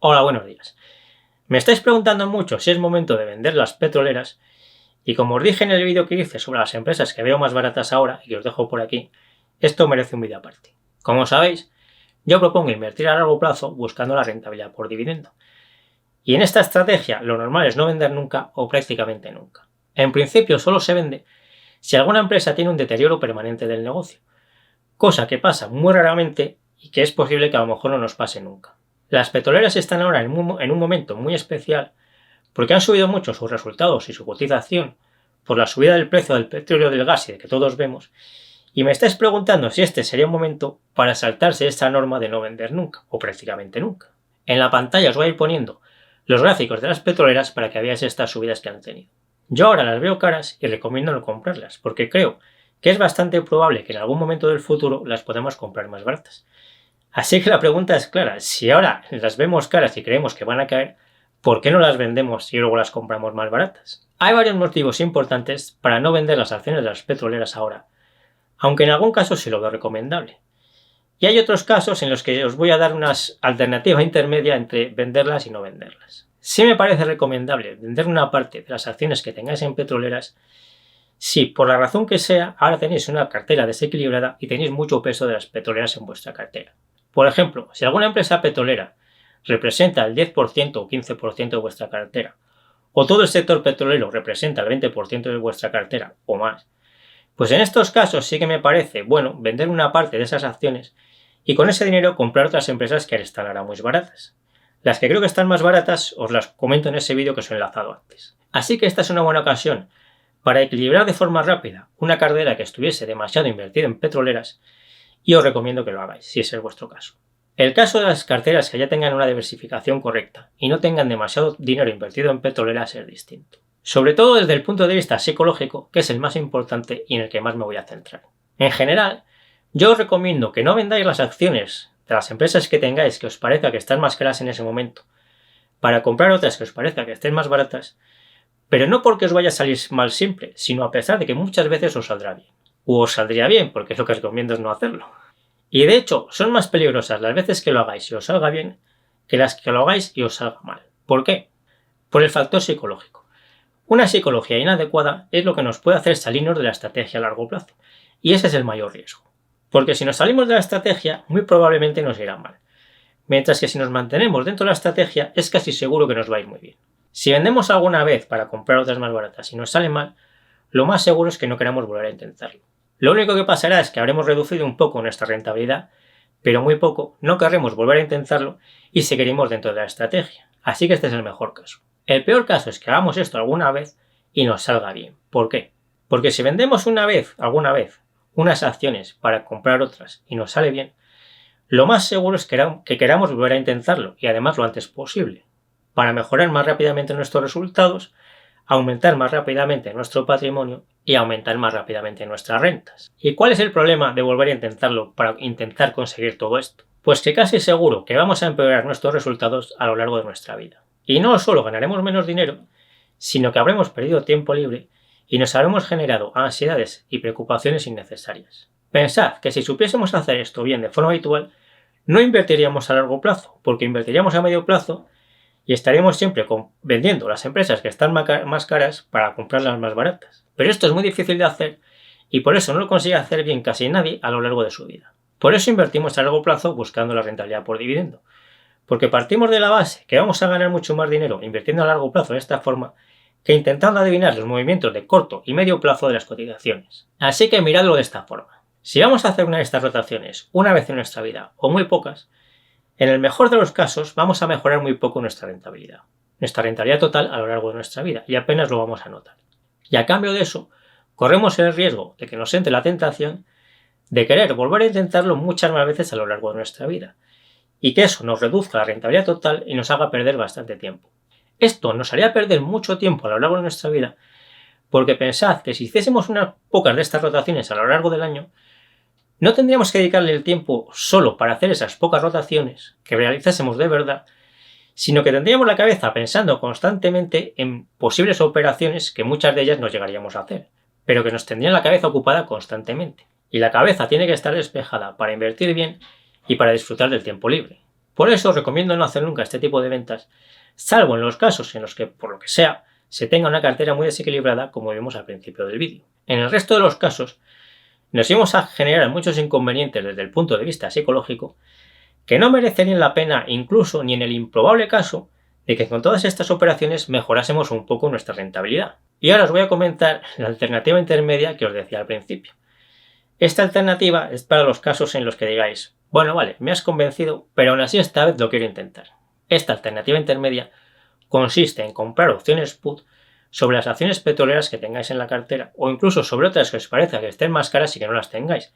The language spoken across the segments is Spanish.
Hola, buenos días. Me estáis preguntando mucho si es momento de vender las petroleras y como os dije en el vídeo que hice sobre las empresas que veo más baratas ahora y que os dejo por aquí, esto merece un vídeo aparte. Como sabéis, yo propongo invertir a largo plazo buscando la rentabilidad por dividendo. Y en esta estrategia lo normal es no vender nunca o prácticamente nunca. En principio solo se vende si alguna empresa tiene un deterioro permanente del negocio, cosa que pasa muy raramente y que es posible que a lo mejor no nos pase nunca. Las petroleras están ahora en un momento muy especial porque han subido mucho sus resultados y su cotización por la subida del precio del petróleo y del gas y de que todos vemos, y me estáis preguntando si este sería un momento para saltarse esta norma de no vender nunca, o prácticamente nunca. En la pantalla os voy a ir poniendo los gráficos de las petroleras para que veáis estas subidas que han tenido. Yo ahora las veo caras y recomiendo no comprarlas, porque creo que es bastante probable que en algún momento del futuro las podamos comprar más baratas. Así que la pregunta es clara, si ahora las vemos caras y creemos que van a caer, ¿por qué no las vendemos y luego las compramos más baratas? Hay varios motivos importantes para no vender las acciones de las petroleras ahora, aunque en algún caso sí lo veo recomendable. Y hay otros casos en los que os voy a dar una alternativa intermedia entre venderlas y no venderlas. Sí me parece recomendable vender una parte de las acciones que tengáis en petroleras si, por la razón que sea, ahora tenéis una cartera desequilibrada y tenéis mucho peso de las petroleras en vuestra cartera. Por ejemplo, si alguna empresa petrolera representa el 10% o 15% de vuestra cartera, o todo el sector petrolero representa el 20% de vuestra cartera o más, pues en estos casos sí que me parece bueno vender una parte de esas acciones y con ese dinero comprar otras empresas que están ahora muy baratas. Las que creo que están más baratas os las comento en ese vídeo que os he enlazado antes. Así que esta es una buena ocasión para equilibrar de forma rápida una cartera que estuviese demasiado invertida en petroleras y os recomiendo que lo hagáis, si ese es vuestro caso. El caso de las carteras que ya tengan una diversificación correcta y no tengan demasiado dinero invertido en petroleras es distinto. Sobre todo desde el punto de vista psicológico, que es el más importante y en el que más me voy a centrar. En general, yo os recomiendo que no vendáis las acciones de las empresas que tengáis que os parezca que están más caras en ese momento, para comprar otras que os parezca que estén más baratas, pero no porque os vaya a salir mal siempre, sino a pesar de que muchas veces os saldrá bien. O os saldría bien, porque es lo que os recomiendo es no hacerlo. Y de hecho, son más peligrosas las veces que lo hagáis y os salga bien que las que lo hagáis y os salga mal. ¿Por qué? Por el factor psicológico. Una psicología inadecuada es lo que nos puede hacer salirnos de la estrategia a largo plazo. Y ese es el mayor riesgo. Porque si nos salimos de la estrategia, muy probablemente nos irá mal. Mientras que si nos mantenemos dentro de la estrategia, es casi seguro que nos va a ir muy bien. Si vendemos alguna vez para comprar otras más baratas y nos sale mal, lo más seguro es que no queramos volver a intentarlo. Lo único que pasará es que habremos reducido un poco nuestra rentabilidad, pero muy poco, no querremos volver a intentarlo y seguiremos dentro de la estrategia. Así que este es el mejor caso. El peor caso es que hagamos esto alguna vez y nos salga bien. ¿Por qué? Porque si vendemos alguna vez, unas acciones para comprar otras y nos sale bien, lo más seguro es que queramos volver a intentarlo y además lo antes posible, para mejorar más rápidamente nuestros resultados, aumentar más rápidamente nuestro patrimonio y aumentar más rápidamente nuestras rentas. ¿Y cuál es el problema de volver a intentarlo para intentar conseguir todo esto? Pues que casi seguro que vamos a empeorar nuestros resultados a lo largo de nuestra vida. Y no solo ganaremos menos dinero, sino que habremos perdido tiempo libre y nos habremos generado ansiedades y preocupaciones innecesarias. Pensad que si supiésemos hacer esto bien de forma habitual, no invertiríamos a largo plazo, porque invertiríamos a medio plazo y estaríamos siempre vendiendo las empresas que están más caras para comprar las más baratas. Pero esto es muy difícil de hacer y por eso no lo consigue hacer bien casi nadie a lo largo de su vida. Por eso invertimos a largo plazo buscando la rentabilidad por dividendo. Porque partimos de la base que vamos a ganar mucho más dinero invirtiendo a largo plazo de esta forma que intentando adivinar los movimientos de corto y medio plazo de las cotizaciones. Así que miradlo de esta forma. Si vamos a hacer una de estas rotaciones una vez en nuestra vida o muy pocas, en el mejor de los casos vamos a mejorar muy poco nuestra rentabilidad total a lo largo de nuestra vida y apenas lo vamos a notar. Y a cambio de eso, corremos el riesgo de que nos entre la tentación de querer volver a intentarlo muchas más veces a lo largo de nuestra vida y que eso nos reduzca la rentabilidad total y nos haga perder bastante tiempo. Esto nos haría perder mucho tiempo a lo largo de nuestra vida porque pensad que si hiciésemos unas pocas de estas rotaciones a lo largo del año, no tendríamos que dedicarle el tiempo solo para hacer esas pocas rotaciones que realizásemos de verdad, sino que tendríamos la cabeza pensando constantemente en posibles operaciones que muchas de ellas no llegaríamos a hacer, pero que nos tendrían la cabeza ocupada constantemente. Y la cabeza tiene que estar despejada para invertir bien y para disfrutar del tiempo libre. Por eso os recomiendo no hacer nunca este tipo de ventas, salvo en los casos en los que, por lo que sea, se tenga una cartera muy desequilibrada, como vimos al principio del vídeo. En el resto de los casos, nos íbamos a generar muchos inconvenientes desde el punto de vista psicológico que no merecerían la pena, incluso ni en el improbable caso de que con todas estas operaciones mejorásemos un poco nuestra rentabilidad. Y ahora os voy a comentar la alternativa intermedia que os decía al principio. Esta alternativa es para los casos en los que digáis, bueno, vale, me has convencido, pero aún así esta vez lo quiero intentar. Esta alternativa intermedia consiste en comprar opciones put sobre las acciones petroleras que tengáis en la cartera o incluso sobre otras que os parezca que estén más caras y que no las tengáis.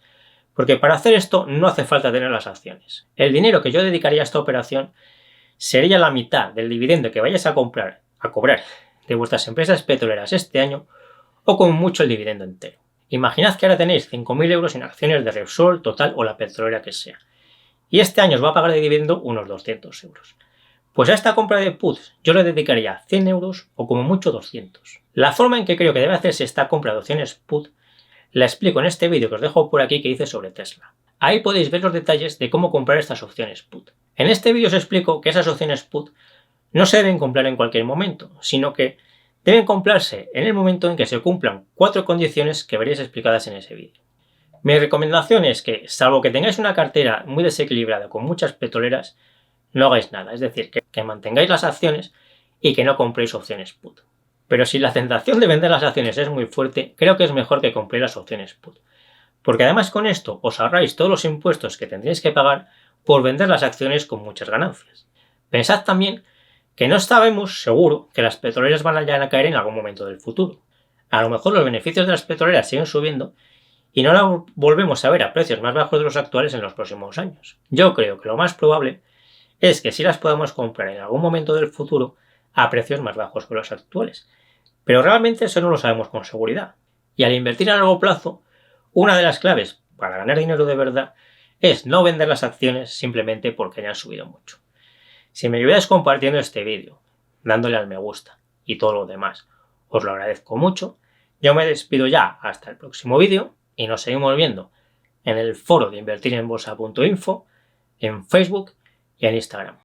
Porque para hacer esto no hace falta tener las acciones. El dinero que yo dedicaría a esta operación sería la mitad del dividendo que vayáis a cobrar de vuestras empresas petroleras este año o con mucho el dividendo entero. Imaginad que ahora tenéis 5.000 euros en acciones de Repsol, Total o la petrolera que sea. Y este año os va a pagar de dividendo unos 200 euros. Pues a esta compra de puts yo le dedicaría 100 euros o como mucho 200. La forma en que creo que debe hacerse esta compra de opciones put la explico en este vídeo que os dejo por aquí que hice sobre Tesla. Ahí podéis ver los detalles de cómo comprar estas opciones put. En este vídeo os explico que esas opciones put no se deben comprar en cualquier momento, sino que deben comprarse en el momento en que se cumplan 4 condiciones que veréis explicadas en ese vídeo. Mi recomendación es que, salvo que tengáis una cartera muy desequilibrada con muchas petroleras, no hagáis nada, es decir, que mantengáis las acciones y que no compréis opciones put. Pero si la tentación de vender las acciones es muy fuerte, creo que es mejor que compréis las opciones put. Porque además con esto os ahorráis todos los impuestos que tendréis que pagar por vender las acciones con muchas ganancias. Pensad también que no sabemos seguro que las petroleras van a caer en algún momento del futuro. A lo mejor los beneficios de las petroleras siguen subiendo y no las volvemos a ver a precios más bajos de los actuales en los próximos años. Yo creo que lo más probable es que sí las podamos comprar en algún momento del futuro a precios más bajos que los actuales. Pero realmente eso no lo sabemos con seguridad. Y al invertir a largo plazo, una de las claves para ganar dinero de verdad es no vender las acciones simplemente porque hayan subido mucho. Si me ayudáis compartiendo este vídeo, dándole al me gusta y todo lo demás, os lo agradezco mucho. Yo me despido ya hasta el próximo vídeo y nos seguimos viendo en el foro de invertirenbolsa.info, en Facebook y en Instagram.